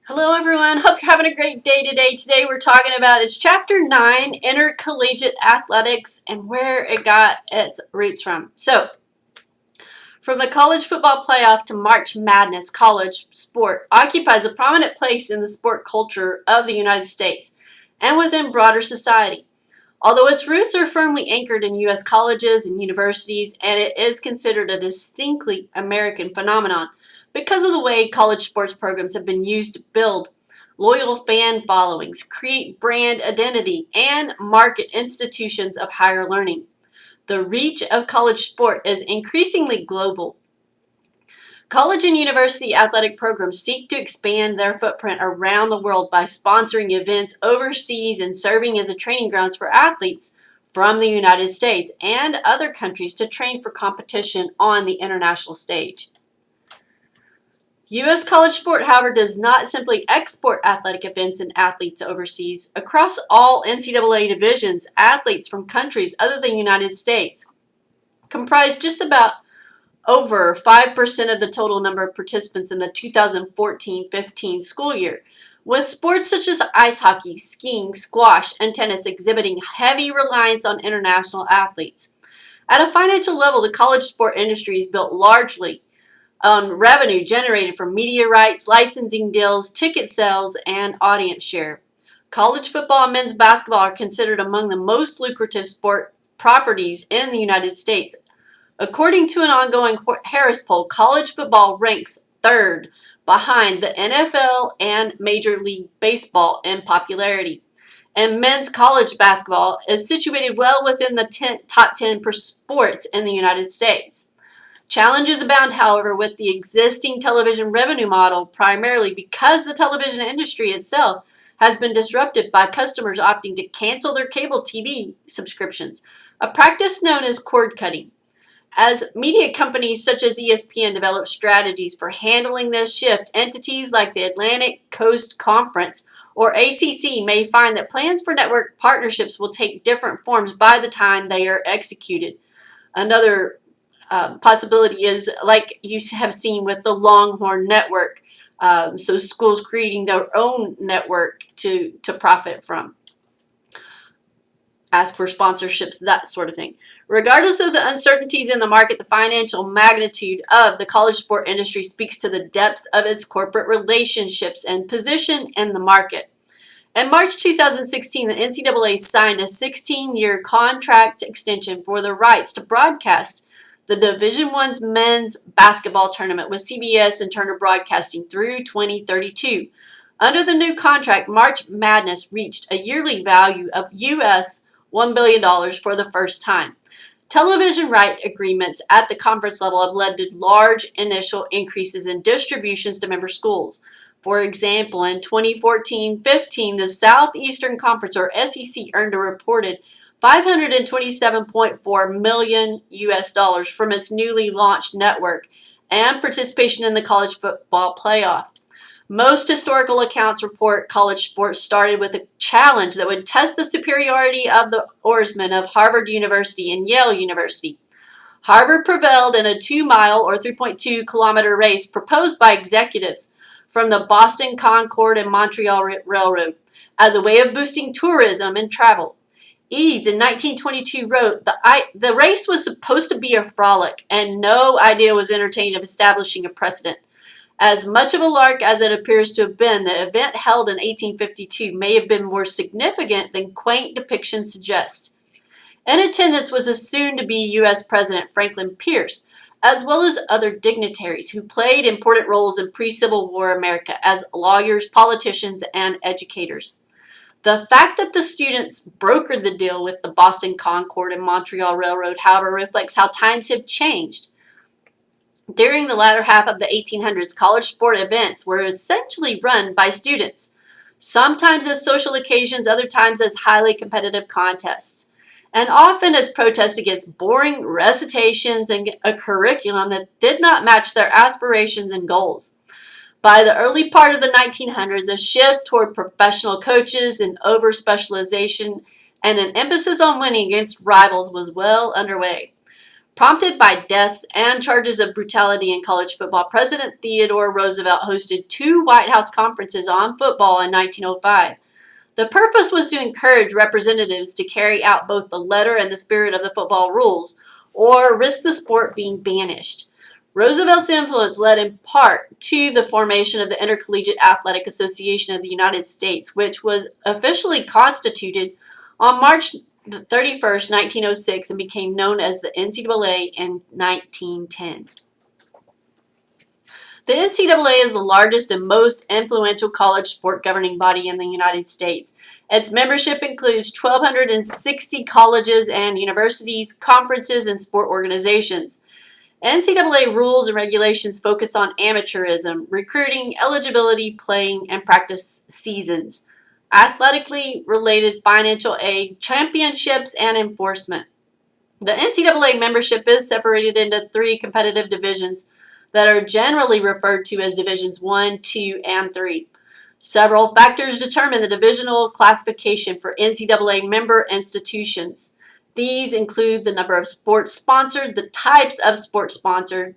Hello everyone, hope you're having a great day today. Today we're talking about is Chapter 9, Intercollegiate Athletics and where it got its roots from. So, from the college football playoff to March Madness, college sport occupies a prominent place in the sport culture of the United States and within broader society. Although its roots are firmly anchored in U.S. colleges and universities, and it is considered a distinctly American phenomenon because of the way college sports programs have been used to build loyal fan followings, create brand identity, and market institutions of higher learning. The reach of college sport is increasingly global. College and university athletic programs seek to expand their footprint around the world by sponsoring events overseas and serving as a training grounds for athletes from the United States and other countries to train for competition on the international stage. U.S. college sport, however, does not simply export athletic events and athletes overseas. Across all Ncaa divisions, athletes from countries other than the United States comprise just about over 5% of the total number of participants in the 2014-15 school year, with sports such as ice hockey, skiing, squash, and tennis exhibiting heavy reliance on international athletes. At a financial level, the college sport industry is built largely on revenue generated from media rights, licensing deals, ticket sales, and audience share. College football and men's basketball are considered among the most lucrative sport properties in the United States. According to an ongoing Harris poll, college football ranks third behind the NFL and Major League Baseball in popularity. And men's college basketball is situated well within the top 10 per sports in the United States. Challenges abound, however, with the existing television revenue model, primarily because the television industry itself has been disrupted by customers opting to cancel their cable TV subscriptions, a practice known as cord cutting. As media companies such as ESPN develop strategies for handling this shift, entities like the Atlantic Coast Conference or ACC may find that plans for network partnerships will take different forms by the time they are executed. Another possibility is like you have seen with the Longhorn Network, so schools creating their own network to profit from. Ask for sponsorships, that sort of thing. Regardless of the uncertainties in the market, the financial magnitude of the college sport industry speaks to the depths of its corporate relationships and position in the market. In March 2016, the Ncaa signed a 16-year contract extension for the rights to broadcast the Division I's men's basketball tournament with CBS and Turner Broadcasting through 2032. Under the new contract, March Madness reached a yearly value of US $1 billion for the first time. Television right agreements at the conference level have led to large initial increases in distributions to member schools. For example, in 2014-15, the Southeastern Conference, or SEC, earned a reported $527.4 million US from its newly launched network and participation in the college football playoff. Most historical accounts report college sports started with a challenge that would test the superiority of the oarsmen of Harvard University and Yale University. Harvard prevailed in a 2-mile or 3.2-kilometer race proposed by executives from the Boston, Concord, and Montreal Railroad as a way of boosting tourism and travel. Eads in 1922 wrote, the race was supposed to be a frolic, and no idea was entertained of establishing a precedent. As much of a lark as it appears to have been, the event held in 1852 may have been more significant than quaint depictions suggest. In attendance was assumed to be U.S. President Franklin Pierce, as well as other dignitaries who played important roles in pre-Civil War America as lawyers, politicians, and educators. The fact that the students brokered the deal with the Boston, Concord, and Montreal Railroad, however, reflects how times have changed. During the latter half of the 1800s, college sport events were essentially run by students, sometimes as social occasions, other times as highly competitive contests, and often as protests against boring recitations and a curriculum that did not match their aspirations and goals. By the early part of the 1900s, a shift toward professional coaches and over-specialization and an emphasis on winning against rivals was well underway. Prompted by deaths and charges of brutality in college football, President Theodore Roosevelt hosted 2 White House conferences on football in 1905. The purpose was to encourage representatives to carry out both the letter and the spirit of the football rules, or risk the sport being banished. Roosevelt's influence led in part to the formation of the Intercollegiate Athletic Association of the United States, which was officially constituted on March 31st, 1906, and became known as the NCAA in 1910. The NCAA is the largest and most influential college sport governing body in the United States. Its membership includes 1,260 colleges and universities, conferences, and sport organizations. NCAA rules and regulations focus on amateurism, recruiting, eligibility, playing, and practice seasons, athletically related financial aid, championships, and enforcement. The NCAA membership is separated into 3 competitive divisions that are generally referred to as Divisions 1, 2, and 3. Several factors determine the divisional classification for NCAA member institutions. These include the number of sports sponsored, the types of sports sponsored,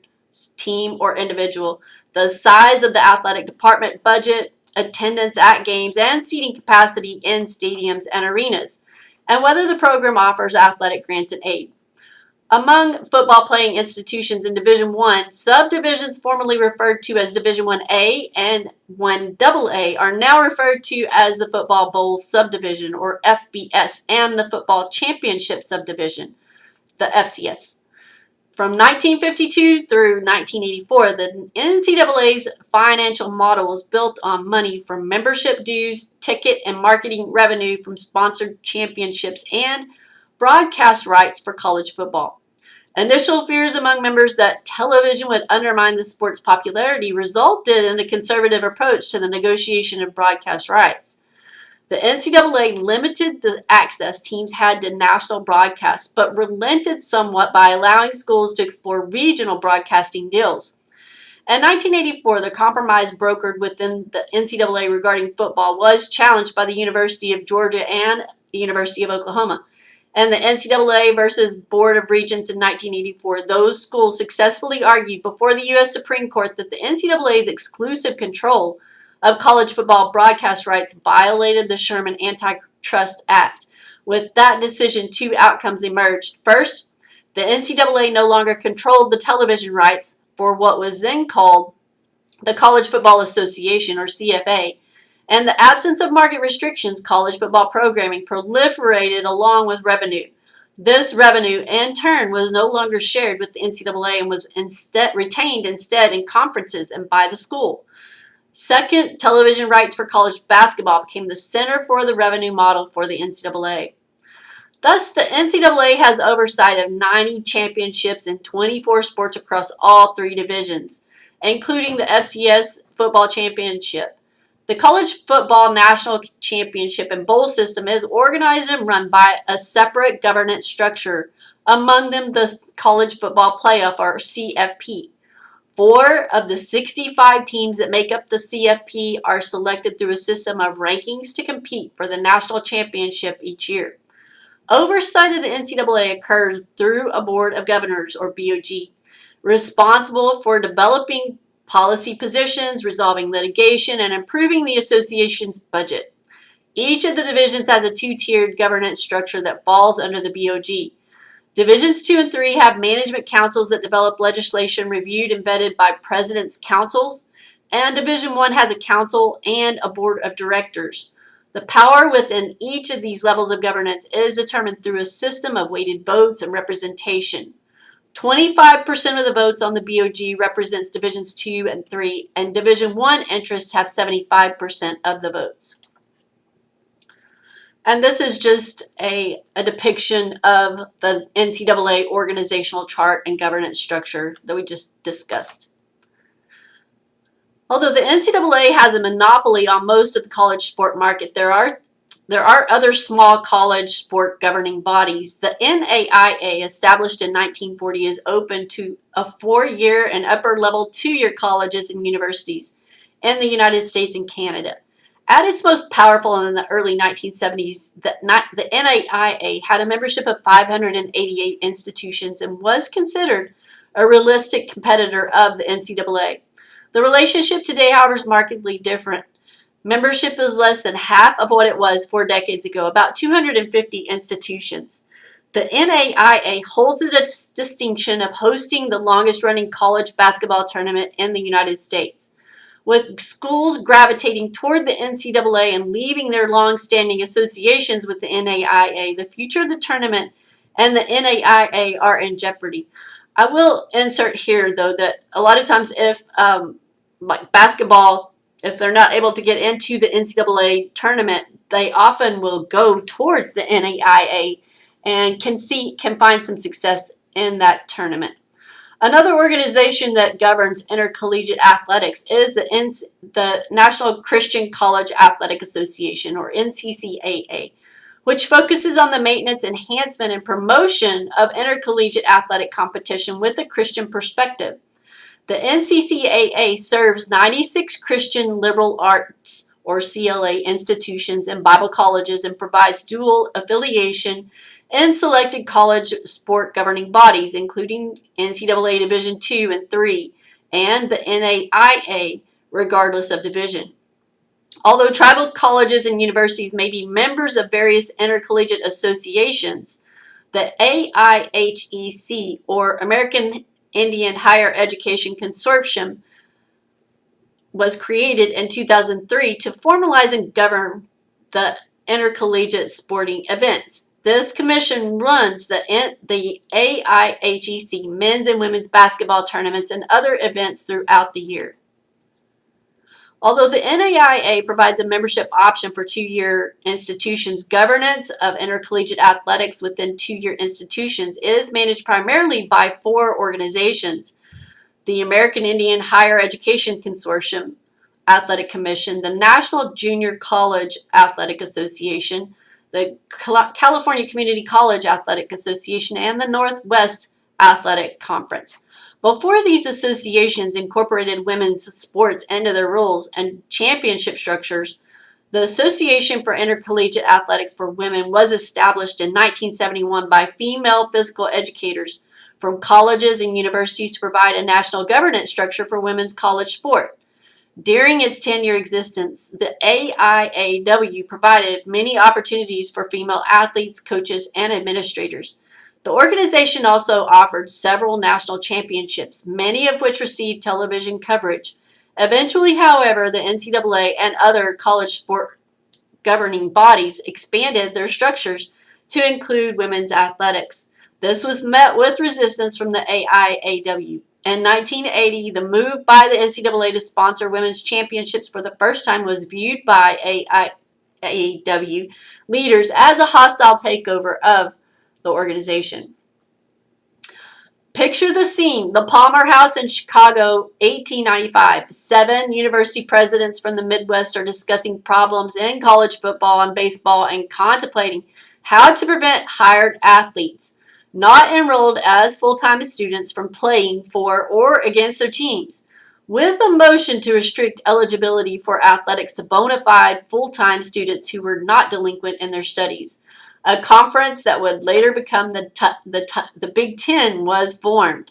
team or individual, the size of the athletic department budget, attendance at games, and seating capacity in stadiums and arenas, and whether the program offers athletic grants and aid. Among football playing institutions in Division I, subdivisions formerly referred to as Division 1A and 1AA are now referred to as the Football Bowl Subdivision, or FBS, and the Football Championship Subdivision, the FCS. From 1952 through 1984, the NCAA's financial model was built on money from membership dues, ticket and marketing revenue from sponsored championships, and broadcast rights for college football. Initial fears among members that television would undermine the sport's popularity resulted in a conservative approach to the negotiation of broadcast rights. The NCAA limited the access teams had to national broadcasts, but relented somewhat by allowing schools to explore regional broadcasting deals. In 1984, the compromise brokered within the NCAA regarding football was challenged by the University of Georgia and the University of Oklahoma. And the NCAA versus Board of Regents in 1984, those schools successfully argued before the U.S. Supreme Court that the NCAA's exclusive control of college football broadcast rights violated the Sherman Antitrust Act. With that decision, 2 outcomes emerged. First, the NCAA no longer controlled the television rights for what was then called the College Football Association, or CFA. And the absence of market restrictions, college football programming proliferated along with revenue. This revenue, in turn, was no longer shared with the NCAA and was retained instead in conferences and by the school. Second, television rights for college basketball became the center for the revenue model for the NCAA. Thus, the NCAA has oversight of 90 championships in 24 sports across all 3 divisions, including the FCS football championship. The College Football National Championship and Bowl system is organized and run by a separate governance structure, among them the College Football Playoff, or CFP. 4 of the 65 teams that make up the CFP are selected through a system of rankings to compete for the national championship each year. Oversight of the NCAA occurs through a Board of Governors, or BOG, responsible for developing policy positions, resolving litigation, and improving the association's budget. Each of the divisions has a 2-tiered governance structure that falls under the BOG. Divisions 2 and 3 have management councils that develop legislation reviewed and vetted by president's councils, and Division 1 has a council and a board of directors. The power within each of these levels of governance is determined through a system of weighted votes and representation. 25% of the votes on the BOG represents Divisions 2 and 3, and Division 1 interests have 75% of the votes. And this is just a depiction of the NCAA organizational chart and governance structure that we just discussed. Although the NCAA has a monopoly on most of the college sport market, there are other small college sport governing bodies. The Ncaa, established in 1940, is open to a 4-year and upper-level 2-year colleges and universities in the United States and Canada. At its most powerful in the early 1970s, the NAIA had a membership of 588 institutions and was considered a realistic competitor of the NCAA. The relationship today, however, is markedly different. Membership is less than half of what it was 4 decades ago, about 250 institutions. The NAIA holds the distinction of hosting the longest-running college basketball tournament in the United States. With schools gravitating toward the NCAA and leaving their long-standing associations with the NAIA, the future of the tournament and the NAIA are in jeopardy. I will insert here, though, that a lot of times if like basketball, if they're not able to get into the NCAA tournament, they often will go towards the NAIA and can find some success in that tournament. Another organization that governs intercollegiate athletics is the National Christian College Athletic Association, or NCCAA, which focuses on the maintenance, enhancement, and promotion of intercollegiate athletic competition with a Christian perspective. The NCCAA serves 96 Christian liberal arts, or CLA, institutions and Bible colleges and provides dual affiliation in selected college sport governing bodies, including NCAA Division II and III and the NAIA, regardless of division. Although tribal colleges and universities may be members of various intercollegiate associations, the AIHEC, or American Indian Higher Education Consortium, was created in 2003 to formalize and govern the intercollegiate sporting events. This commission runs the AIHEC men's and women's basketball tournaments and other events throughout the year. Although the NAIA provides a membership option for two-year institutions, governance of intercollegiate athletics within two-year institutions is managed primarily by 4 organizations: the American Indian Higher Education Consortium Athletic Commission, the National Junior College Athletic Association, the California Community College Athletic Association, and the Northwest Athletic Conference. Before these associations incorporated women's sports into their rules and championship structures, the Association for Intercollegiate Athletics for Women was established in 1971 by female physical educators from colleges and universities to provide a national governance structure for women's college sport. During its 10-year existence, the AIAW provided many opportunities for female athletes, coaches, and administrators. The organization also offered several national championships, many of which received television coverage. Eventually, however, the NCAA and other college sport governing bodies expanded their structures to include women's athletics. This was met with resistance from the AIAW. In 1980, the move by the NCAA to sponsor women's championships for the first time was viewed by AIAW leaders as a hostile takeover of the organization. Picture the scene: the Palmer House in Chicago, 1895. 7 university presidents from the Midwest are discussing problems in college football and baseball and contemplating how to prevent hired athletes, not enrolled as full-time students, from playing for or against their teams, with a motion to restrict eligibility for athletics to bona fide full-time students who were not delinquent in their studies. A conference that would later become the Big Ten was formed.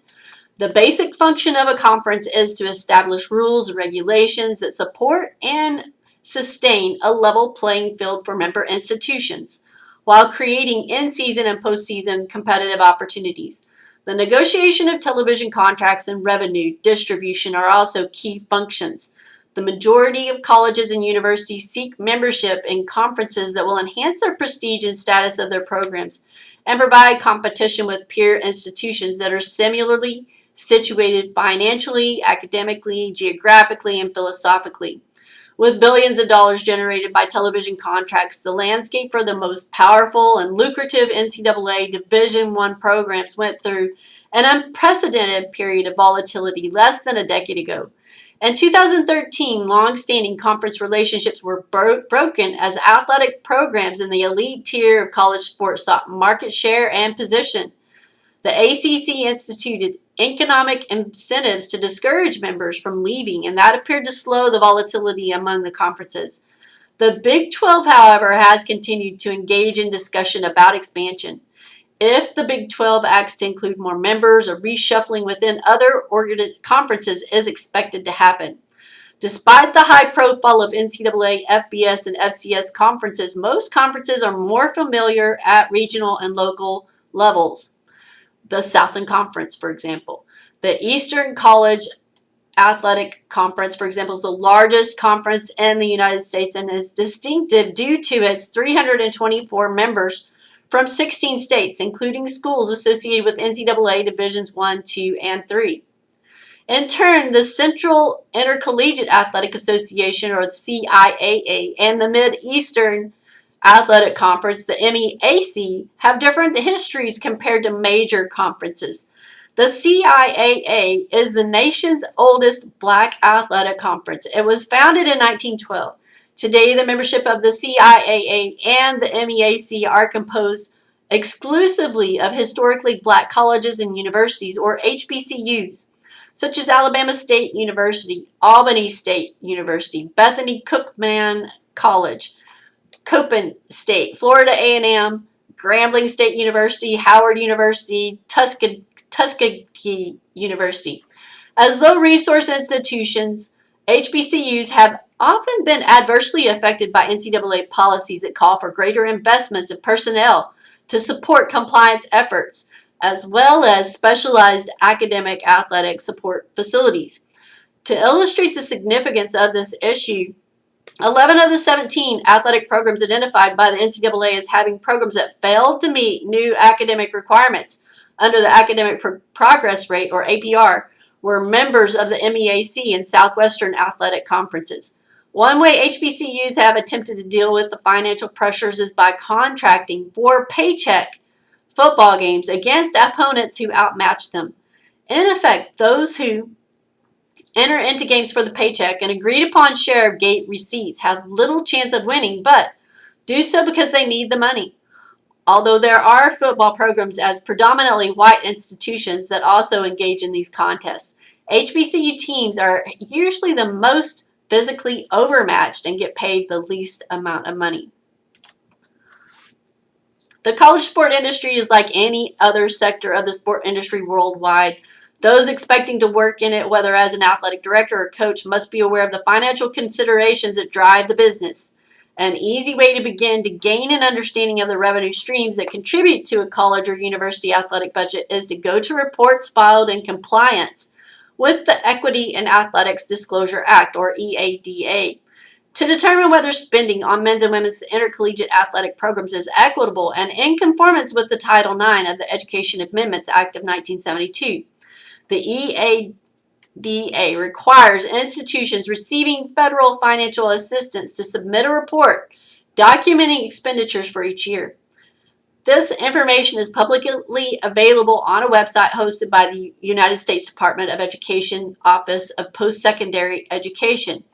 The basic function of a conference is to establish rules and regulations that support and sustain a level playing field for member institutions, while creating in-season and post-season competitive opportunities. The negotiation of television contracts and revenue distribution are also key functions. The majority of colleges and universities seek membership in conferences that will enhance their prestige and status of their programs and provide competition with peer institutions that are similarly situated financially, academically, geographically, and philosophically. With billions of dollars generated by television contracts, the landscape for the most powerful and lucrative NCAA Division I programs went through an unprecedented period of volatility less than a decade ago. In 2013, long-standing conference relationships were broken as athletic programs in the elite tier of college sports sought market share and position. The ACC instituted economic incentives to discourage members from leaving, and that appeared to slow the volatility among the conferences. The Big 12, however, has continued to engage in discussion about expansion. If the Big 12 acts to include more members, a reshuffling within other conferences is expected to happen. Despite the high profile of NCAA, FBS, and FCS conferences, most conferences are more familiar at regional and local levels. The Southland Conference, for example. The Eastern College Athletic Conference, for example, is the largest conference in the United States and is distinctive due to its 324 members from 16 states, including schools associated with NCAA Divisions 1, 2, and 3. In turn, the Central Intercollegiate Athletic Association, or the CIAA, and the Mid-Eastern Athletic Conference, the MEAC, have different histories compared to major conferences. The CIAA is the nation's oldest black athletic conference. It was founded in 1912. Today, the membership of the CIAA and the MEAC are composed exclusively of historically black colleges and universities, or HBCUs, such as Alabama State University, Albany State University, Bethany Cookman College, Copen State, Florida A&M, Grambling State University, Howard University, Tuskegee University. As low-resource institutions, HBCUs have often been adversely affected by NCAA policies that call for greater investments in personnel to support compliance efforts, as well as specialized academic athletic support facilities. To illustrate the significance of this issue, 11 of the 17 athletic programs identified by the NCAA as having programs that failed to meet new academic requirements under the Academic Progress Rate, or APR, were members of the MEAC and Southwestern Athletic Conferences. One way HBCUs have attempted to deal with the financial pressures is by contracting for paycheck football games against opponents who outmatch them. In effect, those who enter into games for the paycheck and agreed upon share of gate receipts have little chance of winning, but do so because they need the money. Although there are football programs as predominantly white institutions that also engage in these contests, HBCU teams are usually the most physically overmatched and get paid the least amount of money. The college sport industry is like any other sector of the sport industry worldwide. Those expecting to work in it, whether as an athletic director or coach, must be aware of the financial considerations that drive the business. An easy way to begin to gain an understanding of the revenue streams that contribute to a college or university athletic budget is to go to reports filed in compliance with the Equity in Athletics Disclosure Act, or EADA. To determine whether spending on men's and women's intercollegiate athletic programs is equitable and in conformance with the Title IX of the Education Amendments Act of 1972. The EADA requires institutions receiving federal financial assistance to submit a report documenting expenditures for each year. This information is publicly available on a website hosted by the United States Department of Education Office of Post-Secondary Education.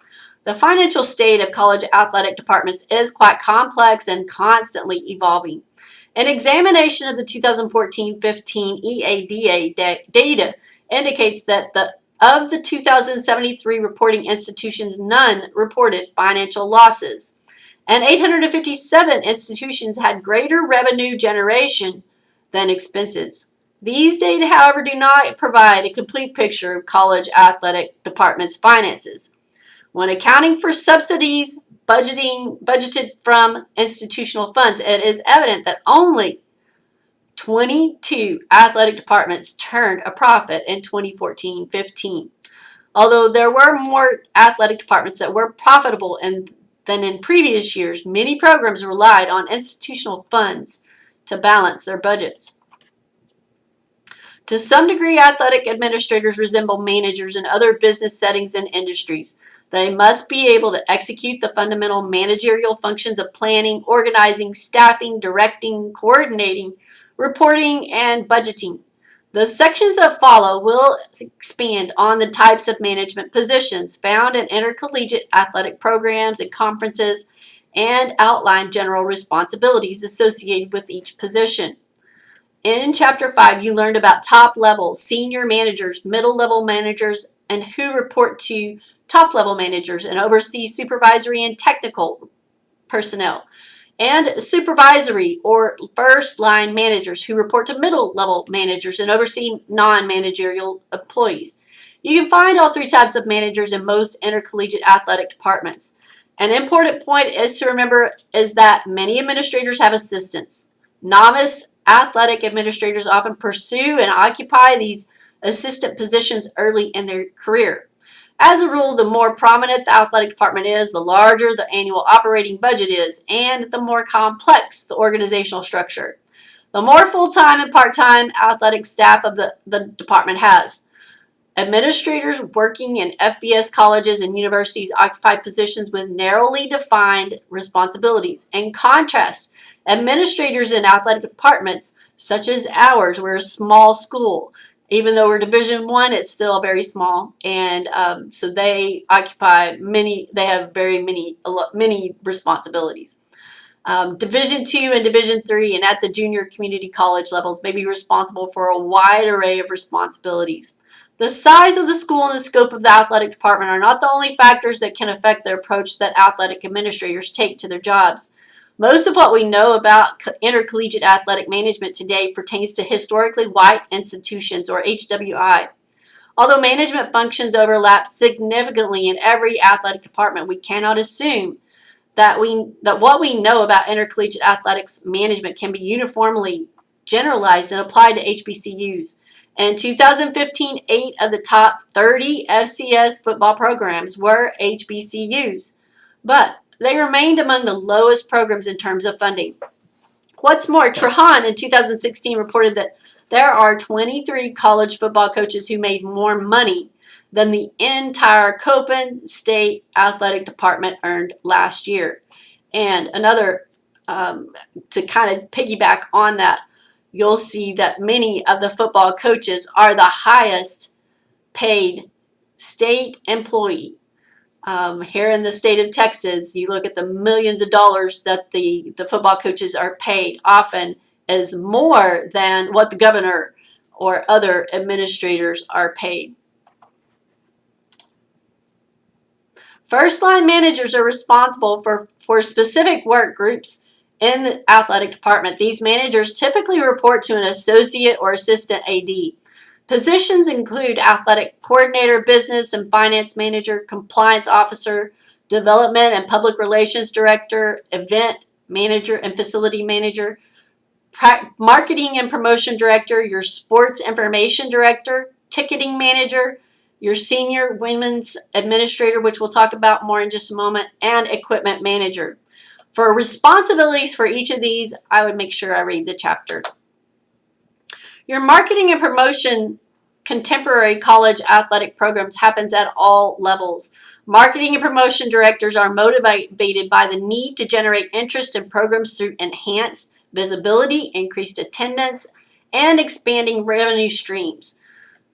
The financial state of college athletic departments is quite complex and constantly evolving. An examination of the 2014-15 EADA data indicates that of the 2,073 reporting institutions, none reported financial losses, and 857 institutions had greater revenue generation than expenses. These data, however, do not provide a complete picture of college athletic departments' finances. When accounting for subsidies budgeted from institutional funds, it is evident that only 22 athletic departments turned a profit in 2014-15. Although there were more athletic departments that were profitable than in previous years, many programs relied on institutional funds to balance their budgets. To some degree, athletic administrators resemble managers in other business settings and industries. They must be able to execute the fundamental managerial functions of planning, organizing, staffing, directing, coordinating, reporting, and budgeting. The sections that follow will expand on the types of management positions found in intercollegiate athletic programs and conferences and outline general responsibilities associated with each position. In Chapter 5, you learned about top-level senior managers, middle-level managers, and who report to top-level managers and oversee supervisory and technical personnel, and supervisory or first-line managers who report to middle-level managers and oversee non-managerial employees. You can find all three types of managers in most intercollegiate athletic departments. An important point is to remember is that many administrators have assistants. Novice athletic administrators often pursue and occupy these assistant positions early in their career. As a rule, the more prominent the athletic department is, the larger the annual operating budget is, and the more complex the organizational structure. The more full-time and part-time athletic staff of the department has. Administrators working in FBS colleges and universities occupy positions with narrowly defined responsibilities. In contrast, administrators in athletic departments, such as ours, we're a small school. Even though we're Division I, it's still very small, and so they occupy they have many responsibilities. Division II and Division III and at the junior community college levels may be responsible for a wide array of responsibilities. The size of the school and the scope of the athletic department are not the only factors that can affect the approach that athletic administrators take to their jobs. Most of what we know about intercollegiate athletic management today pertains to historically white institutions, or HWI. Although management functions overlap significantly in every athletic department, we cannot assume that what we know about intercollegiate athletics management can be uniformly generalized and applied to HBCUs. In 2015, 8 of the top 30 FCS football programs were HBCUs, but they remained among the lowest programs in terms of funding. What's more, Trahan in 2016 reported that there are 23 college football coaches who made more money than the entire Copen State Athletic Department earned last year. And another, to kind of piggyback on that, you'll see that many of the football coaches are the highest paid state employee. Here in the state of Texas, you look at the millions of dollars that the football coaches are paid, often is more than what the governor or other administrators are paid. First-line managers are responsible for specific work groups in the athletic department. These managers typically report to an associate or assistant AD. Positions include athletic coordinator, business and finance manager, compliance officer, development and public relations director, event manager and facility manager, marketing and promotion director, your sports information director, ticketing manager, your senior women's administrator, which we'll talk about more in just a moment, and equipment manager. For responsibilities for each of these, I would make sure I read the chapter. Your marketing and promotion contemporary college athletic programs happens at all levels. Marketing and promotion directors are motivated by the need to generate interest in programs through enhanced visibility, increased attendance, and expanding revenue streams.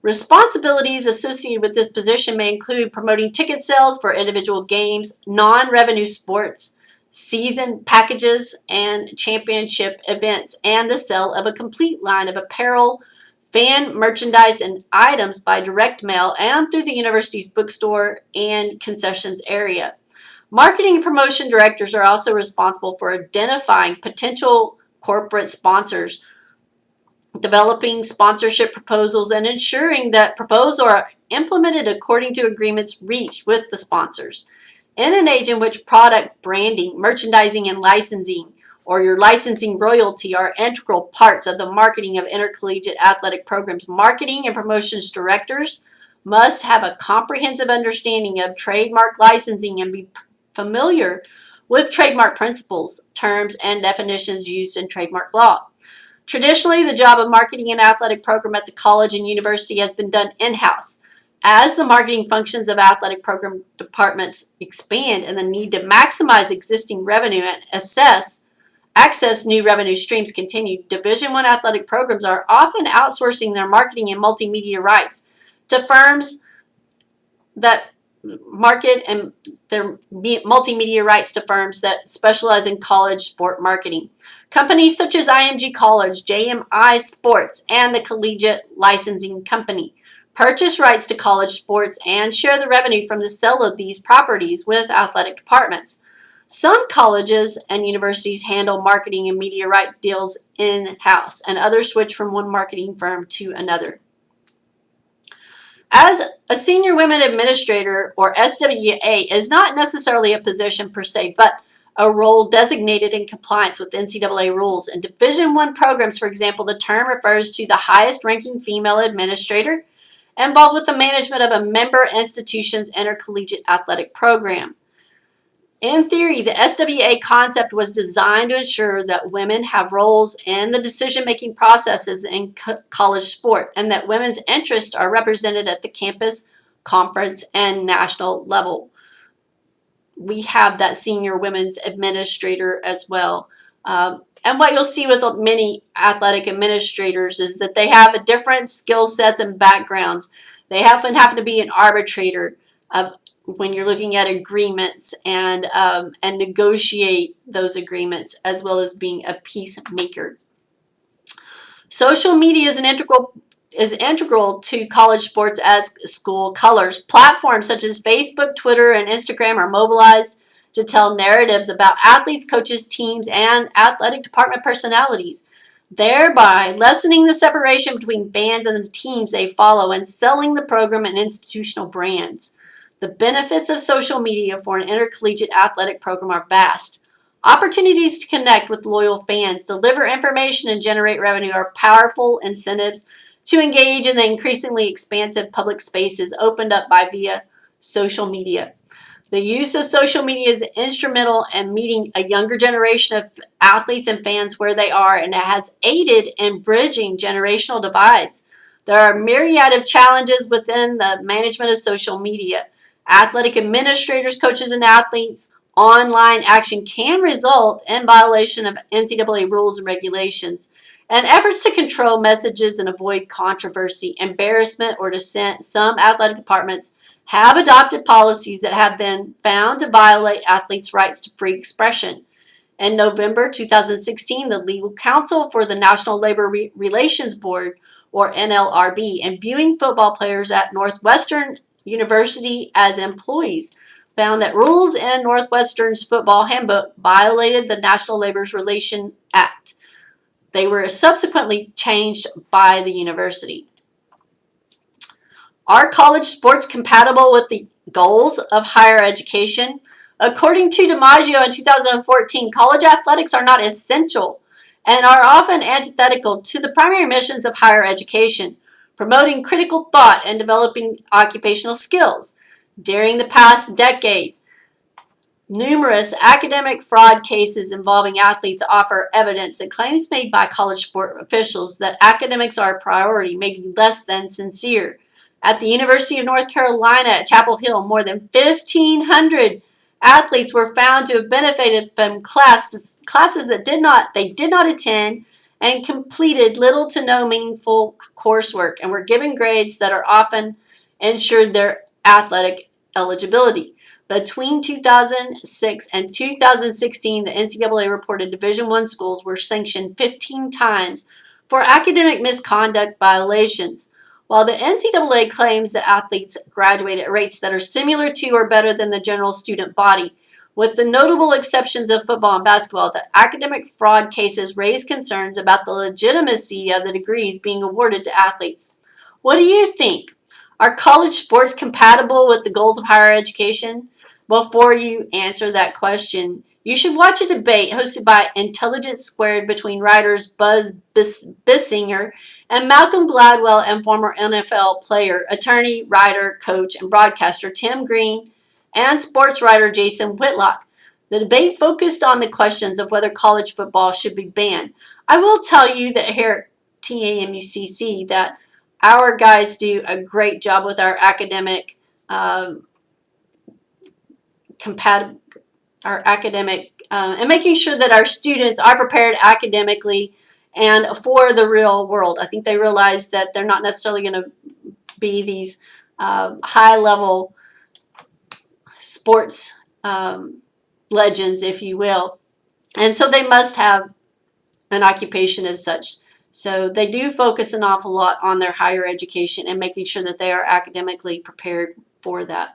Responsibilities associated with this position may include promoting ticket sales for individual games, non-revenue sports, season packages, and championship events, and the sale of a complete line of apparel, fan merchandise, and items by direct mail and through the university's bookstore and concessions area. Marketing and promotion directors are also responsible for identifying potential corporate sponsors, developing sponsorship proposals, and ensuring that proposals are implemented according to agreements reached with the sponsors. In an age in which product branding, merchandising, and licensing, or your licensing royalty, are integral parts of the marketing of intercollegiate athletic programs, marketing and promotions directors must have a comprehensive understanding of trademark licensing and be familiar with trademark principles, terms, and definitions used in trademark law. Traditionally, the job of marketing an athletic program at the college and university has been done in-house. As the marketing functions of athletic program departments expand and the need to maximize existing revenue and access new revenue streams continue, Division I athletic programs are often outsourcing their marketing and multimedia rights to firms that market and their multimedia rights to firms that specialize in college sport marketing. Companies such as IMG College, JMI Sports, and the Collegiate Licensing Company purchase rights to college sports and share the revenue from the sale of these properties with athletic departments. Some colleges and universities handle marketing and media right deals in-house, and others switch from one marketing firm to another. As a senior women administrator, or SWA, is not necessarily a position per se, but a role designated in compliance with NCAA rules. In Division I programs, for example, the term refers to the highest ranking female administrator involved with the management of a member institution's intercollegiate athletic program. In theory, the SWA concept was designed to ensure that women have roles in the decision-making processes in college sport and that women's interests are represented at the campus, conference, and national level. We have that senior women's administrator as well. And what you'll see with many athletic administrators is that they have different skill sets and backgrounds. They often happen to be an arbitrator of when you're looking at agreements and negotiate those agreements, as well as being a peacemaker. Social media is integral to college sports as school colors. Platforms such as Facebook, Twitter, and Instagram are mobilized to tell narratives about athletes, coaches, teams, and athletic department personalities, thereby lessening the separation between fans and the teams they follow and selling the program and institutional brands. The benefits of social media for an intercollegiate athletic program are vast. Opportunities to connect with loyal fans, deliver information, and generate revenue are powerful incentives to engage in the increasingly expansive public spaces opened up via social media. The use of social media is instrumental in meeting a younger generation of athletes and fans where they are, and it has aided in bridging generational divides. There are a myriad of challenges within the management of social media. Athletic administrators, coaches, and athletes, online action can result in violation of NCAA rules and regulations, and efforts to control messages and avoid controversy, embarrassment, or dissent. Some athletic departments have adopted policies that have been found to violate athletes' rights to free expression. In November 2016, the legal counsel for the National Labor Relations Board, or NLRB, and viewing football players at Northwestern University as employees, found that rules in Northwestern's football handbook violated the National Labor Relations Act. They were subsequently changed by the university. Are college sports compatible with the goals of higher education? According to DiMaggio in 2014, college athletics are not essential and are often antithetical to the primary missions of higher education, promoting critical thought and developing occupational skills. During the past decade, numerous academic fraud cases involving athletes offer evidence that claims made by college sport officials that academics are a priority may be less than sincere. At the University of North Carolina at Chapel Hill, more than 1,500 athletes were found to have benefited from classes that they did not attend and completed little to no meaningful coursework and were given grades that are often ensured their athletic eligibility. Between 2006 and 2016, the NCAA reported Division I schools were sanctioned 15 times for academic misconduct violations. While the NCAA claims that athletes graduate at rates that are similar to or better than the general student body, with the notable exceptions of football and basketball, the academic fraud cases raise concerns about the legitimacy of the degrees being awarded to athletes. What do you think? Are college sports compatible with the goals of higher education? Before you answer that question, you should watch a debate hosted by Intelligence Squared between writers Buzz Bissinger and Malcolm Gladwell and former NFL player, attorney, writer, coach, and broadcaster Tim Green and sports writer Jason Whitlock. The debate focused on the questions of whether college football should be banned. I will tell you that here at TAMUCC that our guys do a great job with our academic and making sure that our students are prepared academically and for the real world. I think they realize that they're not necessarily going to be these high-level sports legends, if you will. And so they must have an occupation as such. So they do focus an awful lot on their higher education and making sure that they are academically prepared for that.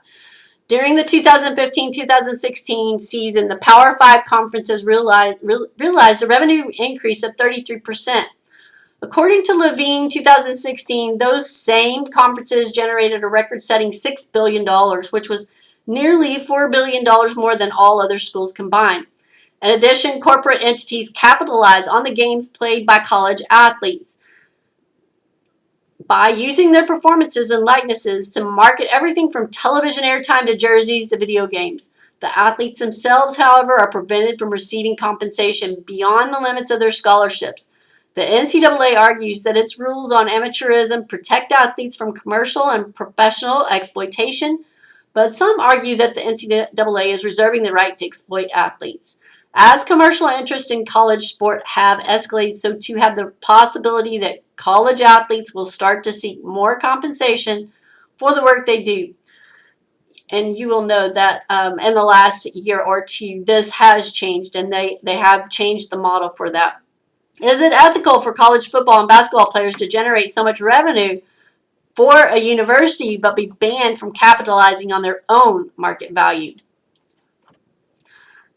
During the 2015-2016 season, the Power 5 conferences realized a revenue increase of 33%. According to Levine 2016, those same conferences generated a record-setting $6 billion, which was nearly $4 billion more than all other schools combined. In addition, corporate entities capitalize on the games played by college athletes by using their performances and likenesses to market everything from television airtime to jerseys to video games. The athletes themselves, however, are prevented from receiving compensation beyond the limits of their scholarships. The NCAA argues that its rules on amateurism protect athletes from commercial and professional exploitation, but some argue that the NCAA is reserving the right to exploit athletes. As commercial interests in college sport have escalated, so too have the possibility that college athletes will start to seek more compensation for the work they do. And you will know that in the last year or two, this has changed, and they have changed the model for that. Is it ethical for college football and basketball players to generate so much revenue for a university but be banned from capitalizing on their own market value?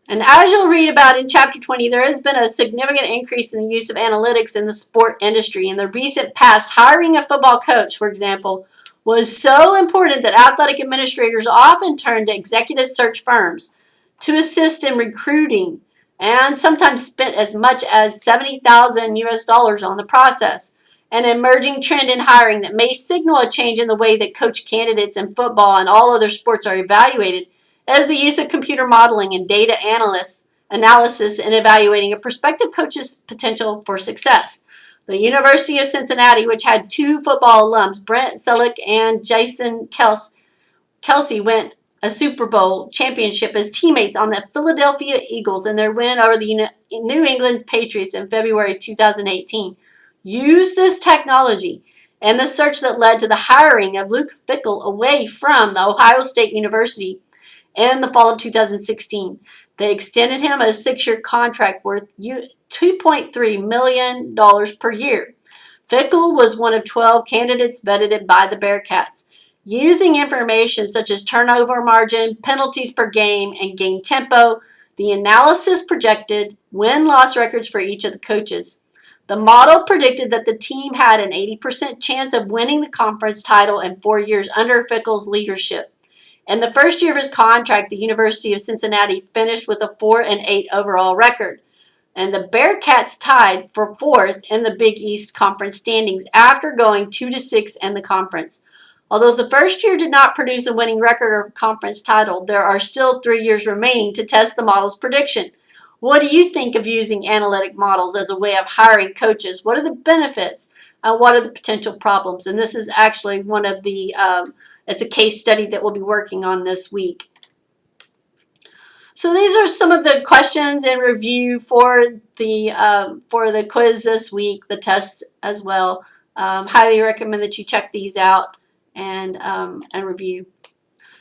And as you'll read about in Chapter 20, there has been a significant increase in the use of analytics in the sport industry. In the recent past, hiring a football coach, for example, was so important that athletic administrators often turned to executive search firms to assist in recruiting and sometimes spent as much as $70,000 US on the process. An emerging trend in hiring that may signal a change in the way that coach candidates in football and all other sports are evaluated is the use of computer modeling and data analysis in evaluating a prospective coach's potential for success. The University of Cincinnati, which had two football alums, Brent Selleck and Jason Kelsey, went a Super Bowl championship as teammates on the Philadelphia Eagles in their win over the New England Patriots in February 2018. Used this technology and the search that led to the hiring of Luke Fickell away from the Ohio State University in the fall of 2016. They extended him a 6-year contract worth $2.3 million per year. Fickell was one of 12 candidates vetted by the Bearcats. Using information such as turnover margin, penalties per game, and game tempo, the analysis projected win-loss records for each of the coaches. The model predicted that the team had an 80% chance of winning the conference title in 4 years under Fickell's leadership. In the first year of his contract, the University of Cincinnati finished with a 4-8 overall record, and the Bearcats tied for 4th in the Big East Conference standings after going 2-6 in the conference. Although the first year did not produce a winning record or conference title, there are still 3 years remaining to test the model's prediction. What do you think of using analytic models as a way of hiring coaches? What are the benefits? What are the potential problems? And this is actually one of the it's a case study that we'll be working on this week. So these are some of the questions in review for the quiz this week, the tests as well. Highly recommend that you check these out and review.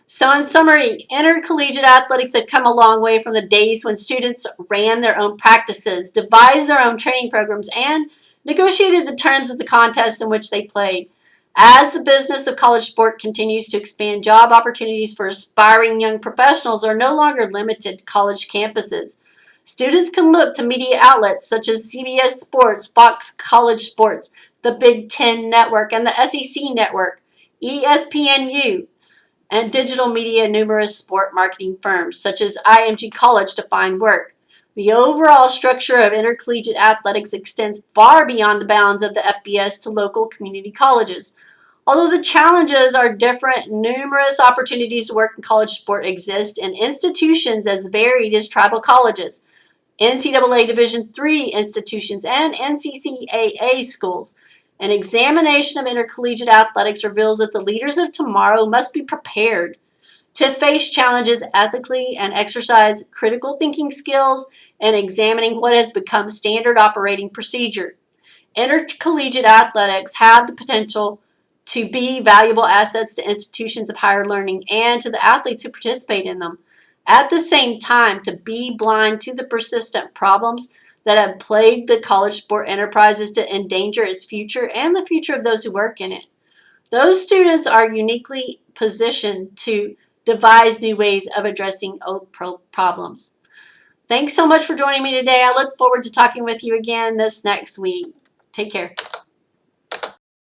So in summary, intercollegiate athletics have come a long way from the days when students ran their own practices, devised their own training programs, and negotiated the terms of the contests in which they played. As the business of college sport continues to expand, job opportunities for aspiring young professionals are no longer limited to college campuses. Students can look to media outlets such as CBS Sports, Fox College Sports, the Big Ten Network, and the SEC Network, ESPNU, and digital media numerous sport marketing firms such as IMG College to find work. The overall structure of intercollegiate athletics extends far beyond the bounds of the FBS to local community colleges. Although the challenges are different, numerous opportunities to work in college sport exist in institutions as varied as tribal colleges, NCAA Division III institutions, and NCCAA schools. An examination of intercollegiate athletics reveals that the leaders of tomorrow must be prepared to face challenges ethically and exercise critical thinking skills in examining what has become standard operating procedure. Intercollegiate athletics have the potential to be valuable assets to institutions of higher learning and to the athletes who participate in them. At the same time, to be blind to the persistent problems that have plagued the college sport enterprise is to endanger its future and the future of those who work in it. Those students are uniquely positioned to devise new ways of addressing old problems. Thanks so much for joining me today. I look forward to talking with you again this next week. Take care.